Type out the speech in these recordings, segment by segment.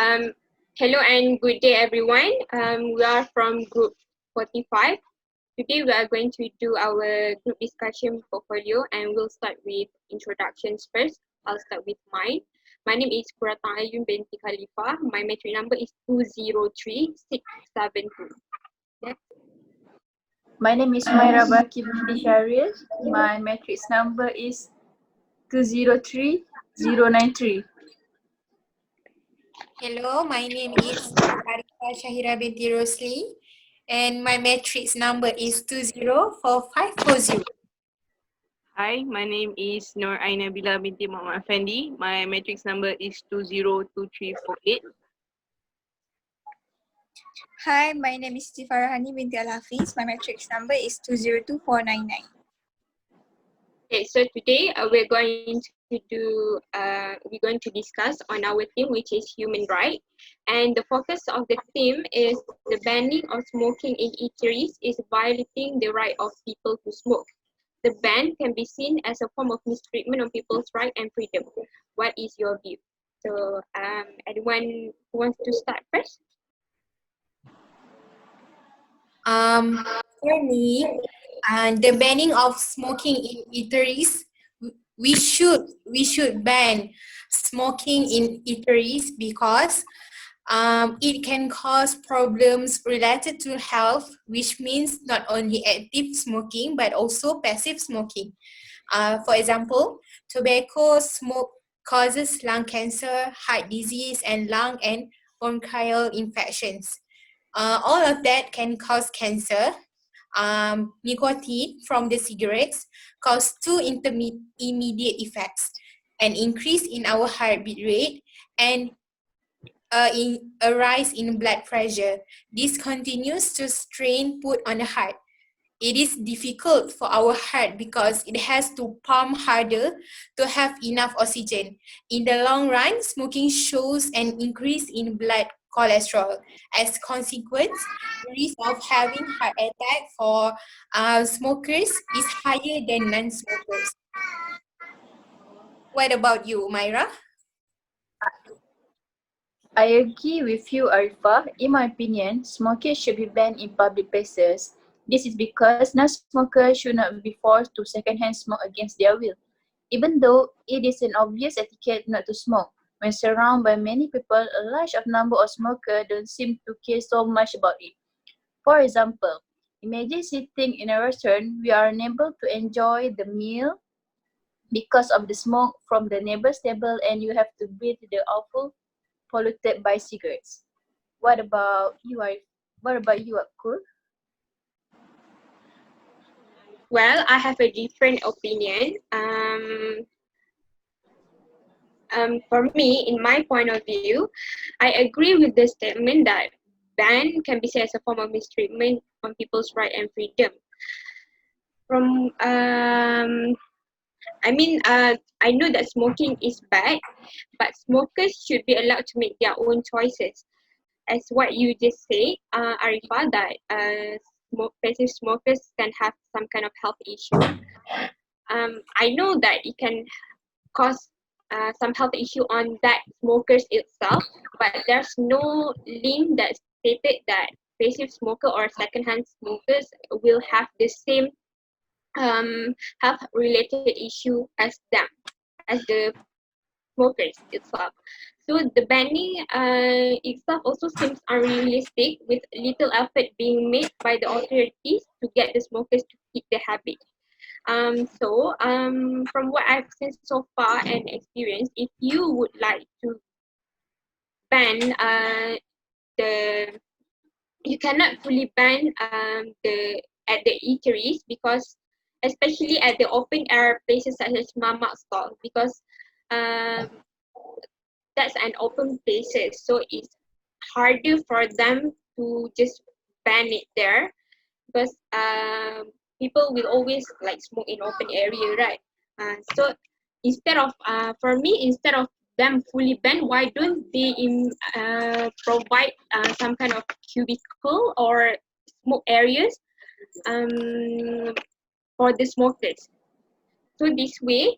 Um, Hello and good day, everyone. We are from Group 45. Today, we are going to do our group discussion portfolio, and we'll start with introductions first. I'll start with mine. My name is Kurata Ayun binti Khalifa. My matric number is 203672. My name is Myra Baki binti Syaril. My matrix number is 203093. Hello, my name is Arifah Shahira binti Rosli and my matrix number is 204540. Hi, my name is Nur Aina Bila binti Muhammad Effendi. My matrix number is 202348. Hi, my name is Tifarahani binti Al-Hafiz. My matrix number is 202499. Okay, so today we're going to discuss on our theme, which is human right, and the focus of the theme is the banning of smoking in eateries is violating the right of people to smoke. The ban can be seen as a form of mistreatment of people's right and freedom. What is your view? So, anyone who wants to start first? For me, the banning of smoking in eateries, we should ban smoking in eateries because it can cause problems related to health, which means not only active smoking but also passive smoking. For example, tobacco smoke causes lung cancer, heart disease, and lung and bronchial infections. All of that can cause cancer. Nicotine from the cigarettes cause two immediate effects: an increase in our heartbeat rate and in a rise in blood pressure. This continues to strain put on the heart. It is difficult for our heart because it has to pump harder to have enough oxygen. In the long run, smoking shows an increase in blood cholesterol. As consequence, the risk of having heart attack for smokers is higher than non-smokers. What about you, Myra? I agree with you, Arifah. In my opinion, smoking should be banned in public places. This is because non-smokers should not be forced to secondhand smoke against their will. Even though it is an obvious etiquette not to smoke, when surrounded by many people, a large number of smokers don't seem to care so much about it. For example, imagine sitting in a restaurant, we are unable to enjoy the meal because of the smoke from the neighbor's table and you have to breathe the awful polluted by cigarettes. What about you, Akur? Well, I have a different opinion. For me, in my point of view, I agree with the statement that ban can be seen as a form of mistreatment on people's right and freedom. From I know that smoking is bad, but smokers should be allowed to make their own choices. As what you just said, Arifah, that passive smokers can have some kind of health issue. I know that it can cause some health issue on that smokers itself, but there's no link that stated that passive smoker or secondhand smokers will have the same health related issue as them, as the smokers itself. So the banning itself also seems unrealistic, with little effort being made by the authorities to get the smokers to quit the habit. From what I've seen so far and experienced, if you would like to ban the you cannot fully ban the at the eateries, because especially at the open air places such as mamak stall, because um, that's an open places, so it's harder for them to just ban it there, because people will always like smoke in open area, right? So instead of instead of them fully ban, why don't they provide some kind of cubicle or smoke areas um, for the smokers? So this way,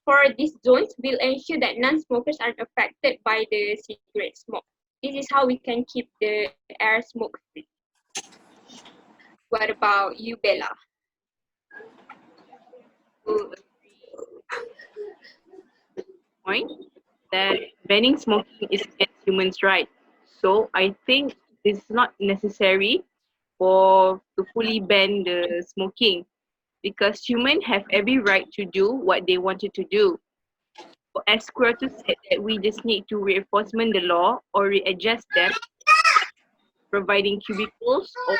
for these zones, will ensure that non-smokers are affected by the cigarette smoke. This is how we can keep the air smoke free. What about you, Bella? To point that banning smoking is against humans' rights. So I think it's not necessary for to fully ban the smoking because humans have every right to do what they wanted to do. As Quertus said, that we just need to reinforcement the law or readjust them, providing cubicles or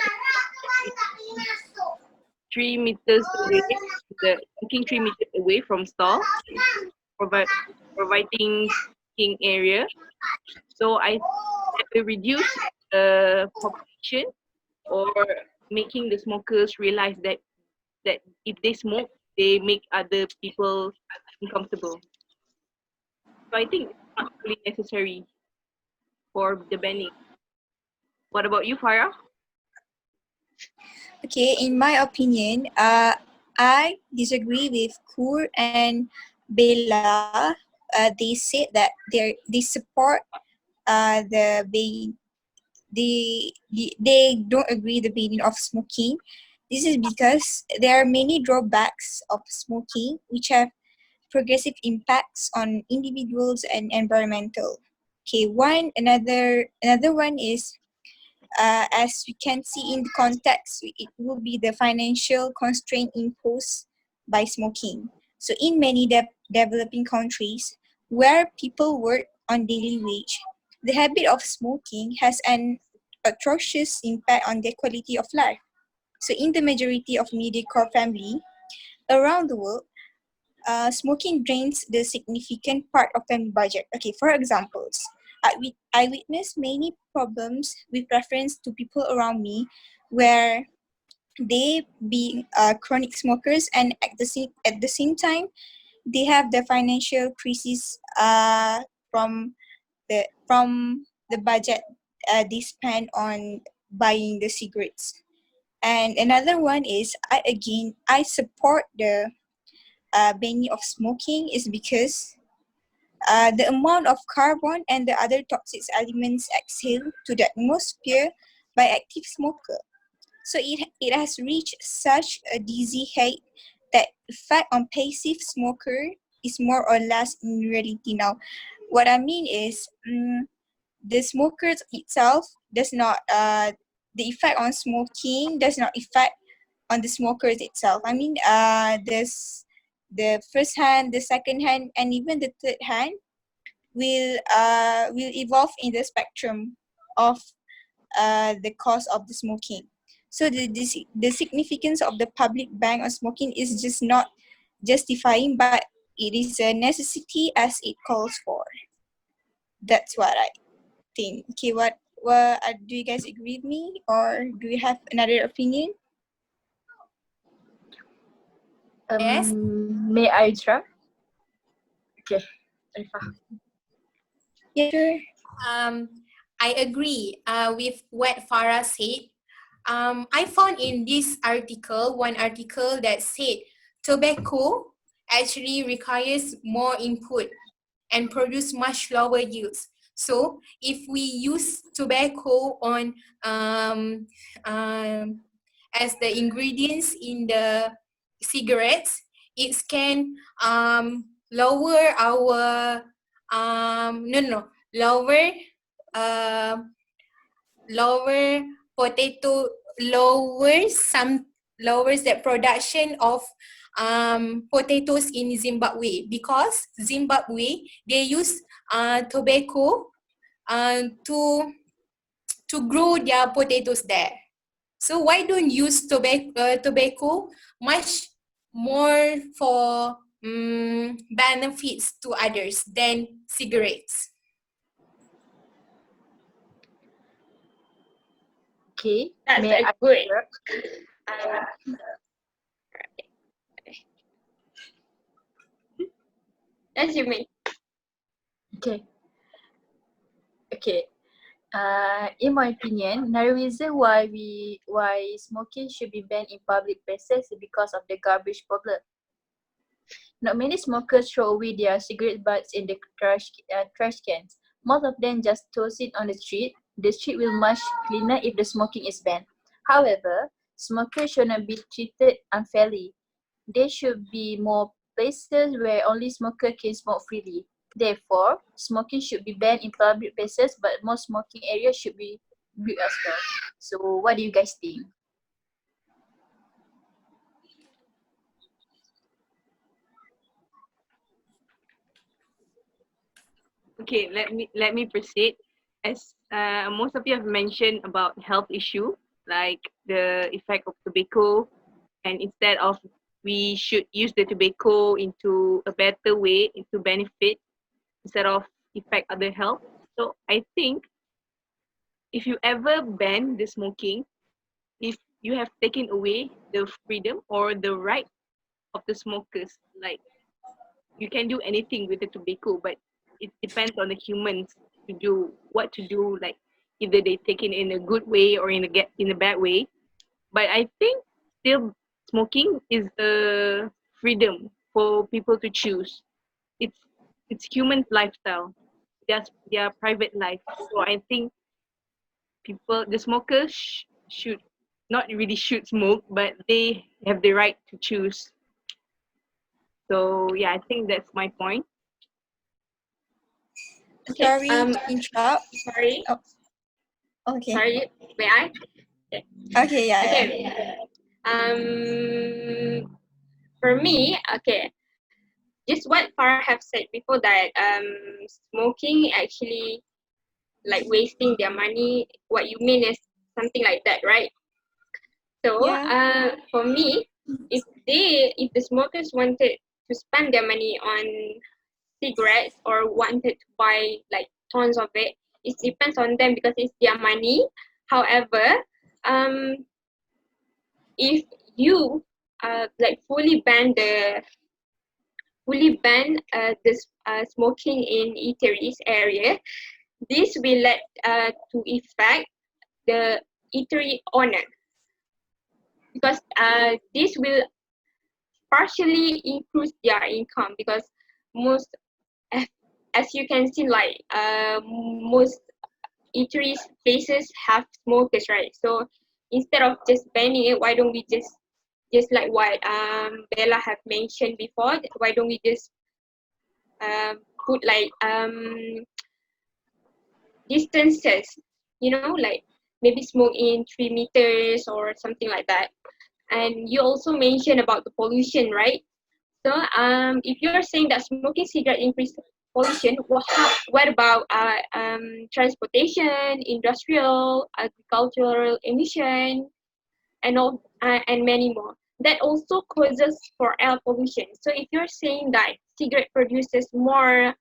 3 meters away, the walking 3 meters away from stall, provide providing smoking area. So I that will reduce the population or making the smokers realize that if they smoke, they make other people uncomfortable. So I think it's not really necessary for the banning. What about you, Farah? Okay, in my opinion, I disagree with Kur and Bella. They said that they support the they don't agree the banning of smoking. This is because there are many drawbacks of smoking which have progressive impacts on individuals and environmental. Okay, another one is as we can see in the context, it will be the financial constraint imposed by smoking. So in many developing countries where people work on daily wage, the habit of smoking has an atrocious impact on their quality of life. So in the majority of mediocre family around the world, smoking drains the significant part of family budget. Okay, for examples, I witnessed many problems with reference to people around me where they being chronic smokers and at the same time they have the financial crisis from the budget they spend on buying the cigarettes. And another one is I support the banning of smoking is because the amount of carbon and the other toxic elements exhaled to the atmosphere by active smoker. So it has reached such a dizzy height that effect on passive smoker is more or less in reality now. What I mean is the smokers itself does not the effect on smoking does not affect on the smokers itself. I mean this the first hand, the second hand, and even the third hand will evolve in the spectrum of the cause of the smoking. So the significance of the public ban on smoking is just not justifying, but it is a necessity as it calls for. That's what I think. Okay, what do you guys agree with me, or do you have another opinion? Yes. May I try? Okay, Arifah. Yeah, sure. I agree with what Farah said. I found in this article, one article that said tobacco actually requires more input and produce much lower yields. So if we use tobacco on as the ingredients in the cigarettes, it can lower our lower uh, lower potato lowers the production of potatoes in Zimbabwe, because Zimbabwe they use tobacco to grow their potatoes there. So why don't use tobacco much more for benefits to others than cigarettes? Okay, That's may a I good. try? As you may. Okay. Okay. In my opinion, another reason why smoking should be banned in public places is because of the garbage problem. Not many smokers throw away their cigarette butts in the trash cans. Most of them just toss it on the street. The street will much cleaner if the smoking is banned. However, smokers should not be treated unfairly. There should be more places where only smokers can smoke freely. Therefore, smoking should be banned in public places, but more smoking areas should be built as well. So, what do you guys think? Okay, let me proceed. As most of you have mentioned about health issue, like the effect of tobacco, and instead of we should use the tobacco into a better way, into benefit instead of affect other health. So I think if you ever ban the smoking, if you have taken away the freedom or the right of the smokers, like you can do anything with the tobacco, but it depends on the humans to do what to do, like either they take it in a good way or in a bad way. But I think still smoking is a freedom for people to choose. It's it's human lifestyle, just their private life. So I think the smokers should not really should smoke, but they have the right to choose. So yeah, I think that's my point. Okay. Sorry to interrupt. Sorry. Oh, okay. Sorry. May I? Okay, yeah, yeah. Okay. For me, okay, just what Farah have said before that smoking actually like wasting their money. What you mean is something like that, right? So Yeah. for me, if the smokers wanted to spend their money on cigarettes or wanted to buy like tons of it, it depends on them because it's their money. However, um, if you like fully ban this smoking in eateries area, this will let to effect the eatery owner because this will partially increase their income because most as you can see like most eateries places have smokers, right? So instead of just banning it, why don't we just like what Bella have mentioned before, why don't we just put like distances, you know, like maybe smoke in 3 meters or something like that. And you also mentioned about the pollution, right? So if you're saying that smoking cigarette increase pollution, what about transportation, industrial, agricultural emission, and all and many more? That also causes for air pollution. So if you're saying that cigarette produces more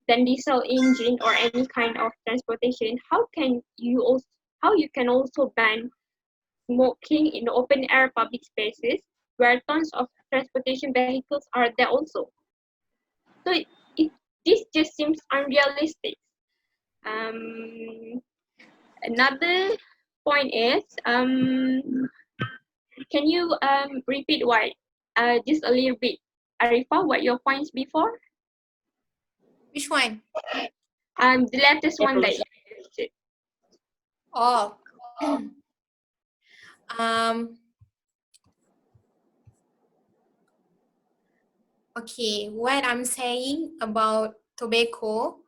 than diesel engine or any kind of transportation, how you can also ban smoking in open air public spaces where tons of transportation vehicles are there also. So this just seems unrealistic. Um, Another point is, can you repeat what just a little bit, Arifa, what your points before? Which one? The latest one that you mentioned. Oh. um. Okay, what I'm saying about tobacco,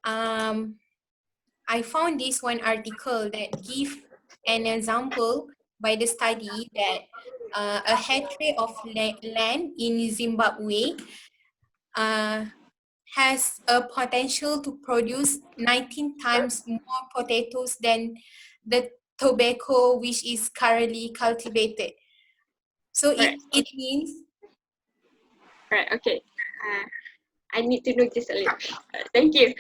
I found this one article that give an example by the study that a hectare of land in Zimbabwe has a potential to produce 19 times more potatoes than the tobacco which is currently cultivated. So it means Right, okay. I need to know this a little. Thank you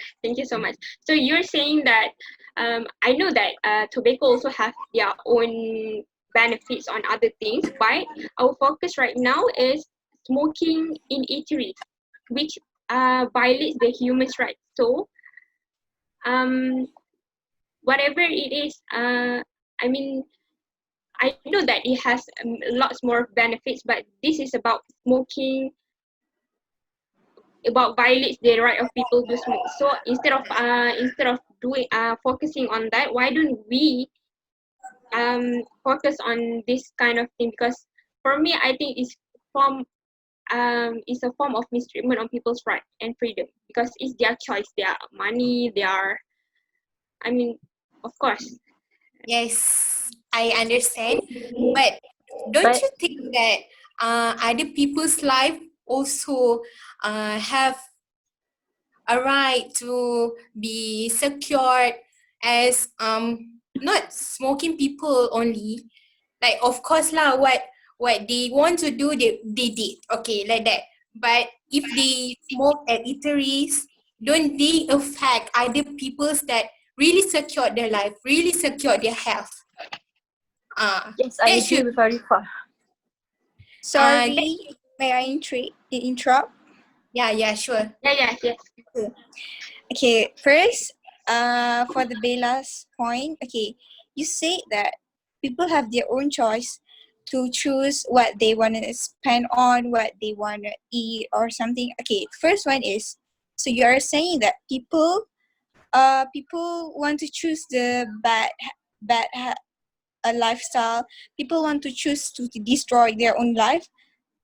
so much. So you're saying that I know that tobacco also have their own benefits on other things, but our focus right now is smoking in eateries, which violates the human rights. So whatever it is, I mean, I know that it has lots more benefits, but this is about smoking, about violates the right of people to smoke. So instead of doing focusing on that, why don't we focus on this kind of thing? Because for me, I think it's a form of mistreatment on people's right and freedom, because it's their choice, their money, their, I mean, of course. Yes, I understand. But don't But you think that other people's life also have a right to be secured as not smoking people only? Like, of course lah, what they want to do, they did, okay, like that. But if they smoke at eateries, don't they affect other people's that really secured their life, really secured their health? yes, I That agree should with Arifah. Sorry, may I interrupt? yeah, sure. Yes. Okay, first, for the Bella's point, okay, you say that people have their own choice to choose what they want to spend on, what they want to eat, or something. Okay, first one is, so you are saying that people want to choose the a lifestyle. People want to choose to destroy their own life.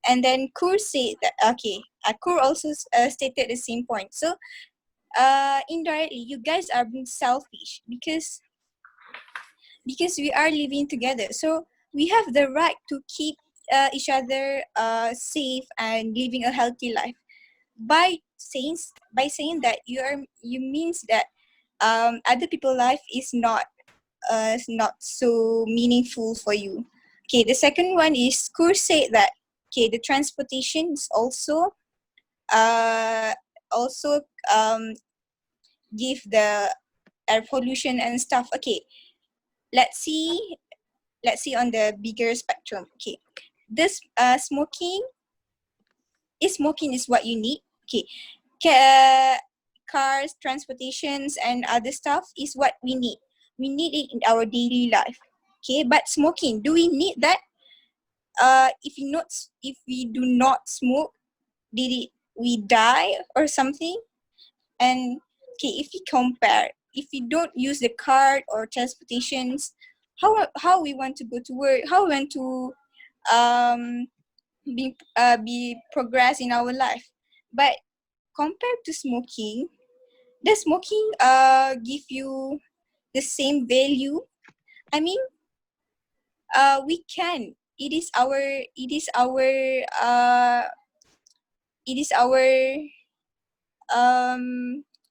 And then Kur said that, okay, Kur also stated the same point. So indirectly, you guys are being selfish because we are living together. So we have the right to keep each other safe and living a healthy life. By saying that, you means that other people's life is not so meaningful for you. Okay, the second one is Kur said that, okay, the transportation is uh also give the air pollution and stuff. Okay, let's see on the bigger spectrum. Okay, this smoking is what you need. Okay, cars, transportations, and other stuff is what we need. We need it in our daily life. Okay, but smoking, do we need that? If we do not smoke, we die or something? And okay, if we compare, if we don't use the card or transportations, how we want to go to work, how we want to um be progress in our life. But compared to smoking, does smoking give you the same value? I mean, we can. It is our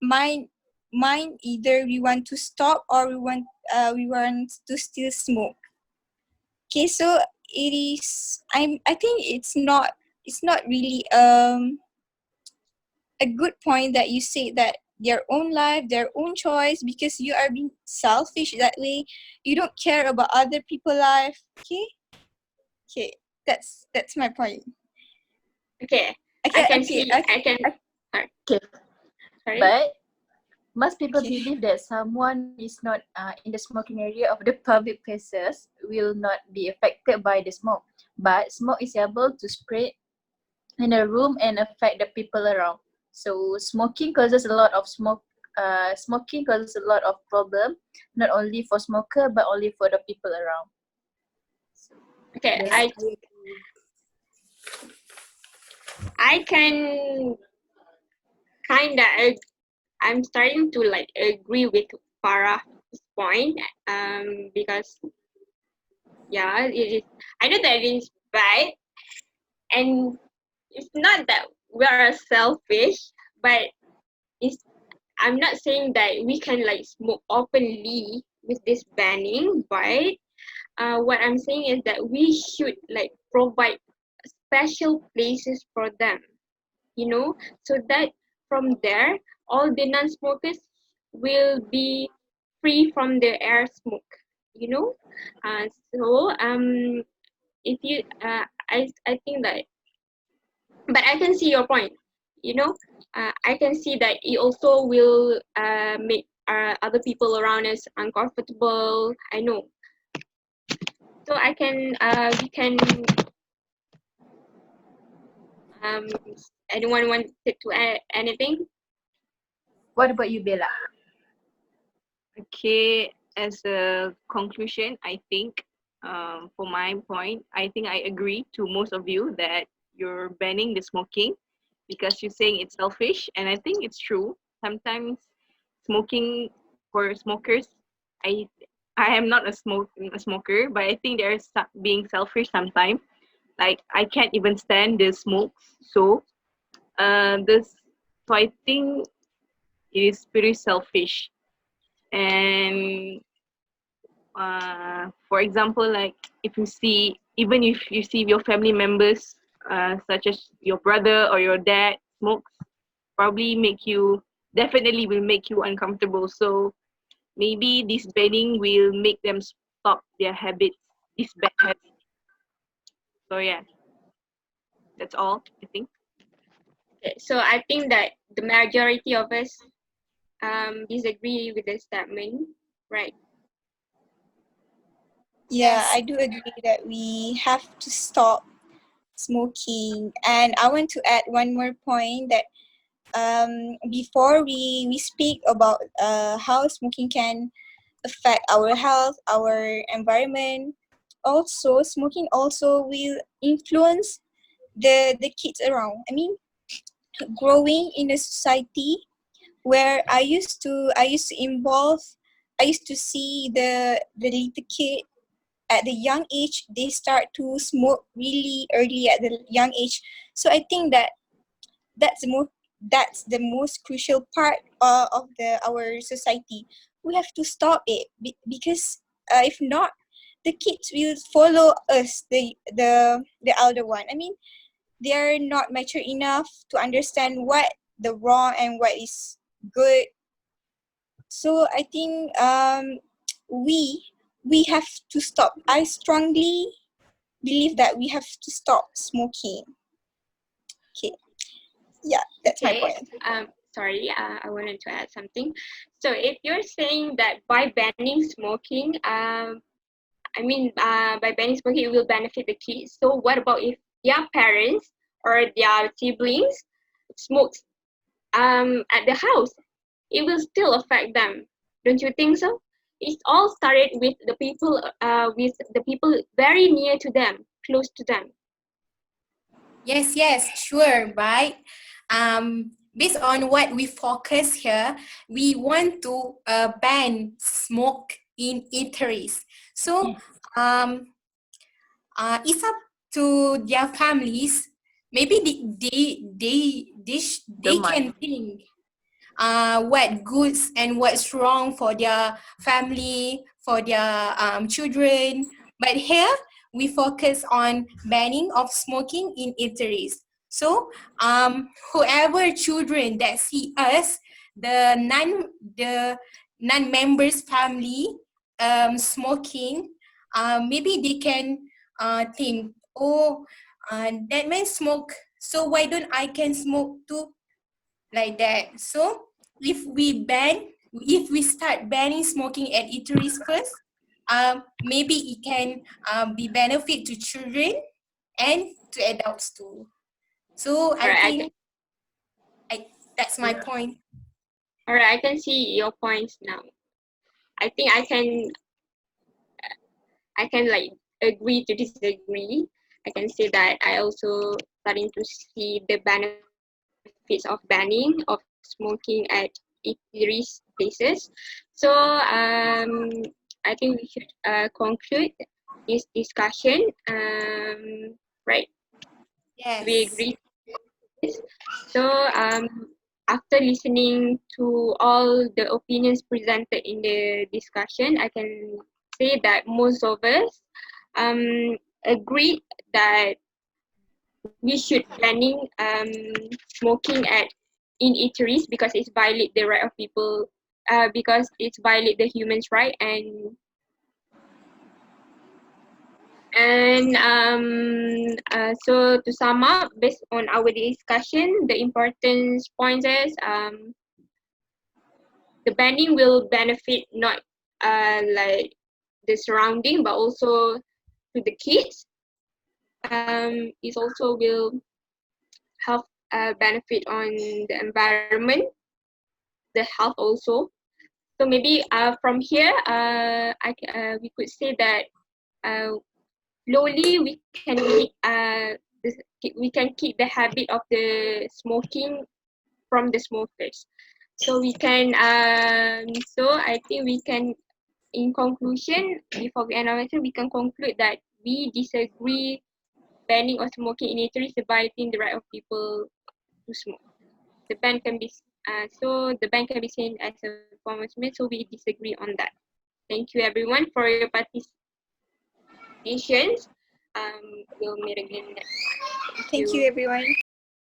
mind either we want to stop or we want to still smoke. Okay, so I think it's not really a good point that you say that their own life, their own choice, because you are being selfish that way. You don't care about other people's life. Okay, that's my point. Okay, Okay, I can okay, see. okay. I can. Okay, Sorry. but most people Okay. believe that someone is not in the smoking area of the public places will not be affected by the smoke. But smoke is able to spread in a room and affect the people around. So smoking causes a lot of smoking causes a lot of problem, not only for smoker but only for the people around. Okay, Yes. I can kinda I'm starting to like agree with Farah's point, because yeah, it is. I know that it is bad, and it's not that we are selfish, but it's. I'm not saying that we can like smoke openly with this banning, but what I'm saying is that we should like provide special places for them, so that from there all the non-smokers will be free from the air smoke, you know. So if you I think that, but I can see your point, I can see that it also will make other people around us uncomfortable. I know. So we can, um, anyone wanted to add anything? What about you, Bella? Okay, as a conclusion, I think for my point, I think I agree to most of you that you're banning the smoking because you're saying it's selfish, and I think it's true. Sometimes smoking for smokers, I I am not a smoker, but I think they're being selfish sometimes. Like I can't even stand the smokes, so this so I think it is pretty selfish. And for example, like if you see, even if you see your family members, such as your brother or your dad smokes, probably definitely will make you uncomfortable. So maybe this banning will make them stop their habits, this bad habit. So yeah, that's all I think. Okay, so I think that the majority of us disagree with the statement, right? Yeah, Yes. I do agree that we have to stop smoking. And I want to add one more point that before we speak about how smoking can affect our health, our environment, also smoking also will influence the kids around. I mean, growing in a society where I used to see the little kid at the young age, they start to smoke really early at the young age. So I think that that's the most crucial part of the our society. We have to stop it because if not, the kids will follow us, the elder one. I mean, they are not mature enough to understand what the wrong and what is good. So I think we we have to stop. I strongly believe that we have to stop smoking. Okay, yeah, that's my Okay. point. Sorry, I wanted to add something. So if you're saying that by banning smoking, by banning smoking, it will benefit the kids. So what about if their parents or their siblings smokes at the house? It will still affect them. Don't you think so? It all started with the people very near to them, close to them. Yes, sure, right? Based on what we focus here, we want to ban smoke in eateries. So, it's up to their families. Maybe they Don't can mind. think what goods and what's wrong for their family, for their children. But here we focus on banning of smoking in eateries. So whoever children that see us, the non-members family smoking, maybe they can think, oh, that man smoke, so why don't I can smoke too, like that. So if we start banning smoking at eateries first, maybe it can be benefit to children and to adults too. So All I right, think that's my point. I can see your points now. I think I can like agree to disagree. I can say that I also starting to see the benefits of banning of smoking at eateries places. So I think we should conclude this discussion. Right, we Yes. agree. So after listening to all the opinions presented in the discussion, I can say that most of us agree that we should banning smoking at in eateries because it's violate the right of people, because it's violate the humans right. So to sum up, based on our discussion, the importance points is the banning will benefit not like the surrounding but also to the kids. It also will have a benefit on the environment, the health also. So maybe from here, we could say that slowly we can keep the habit of the smoking from the smokers. So we can so I think we can, in conclusion, before we end our session, we can conclude that we disagree banning of smoking in eateries is violating the right of people to smoke. The ban can be the ban can be seen as a form of smoking, so we disagree on that. Thank you everyone for your participation. We'll meet again next. Thank you everyone.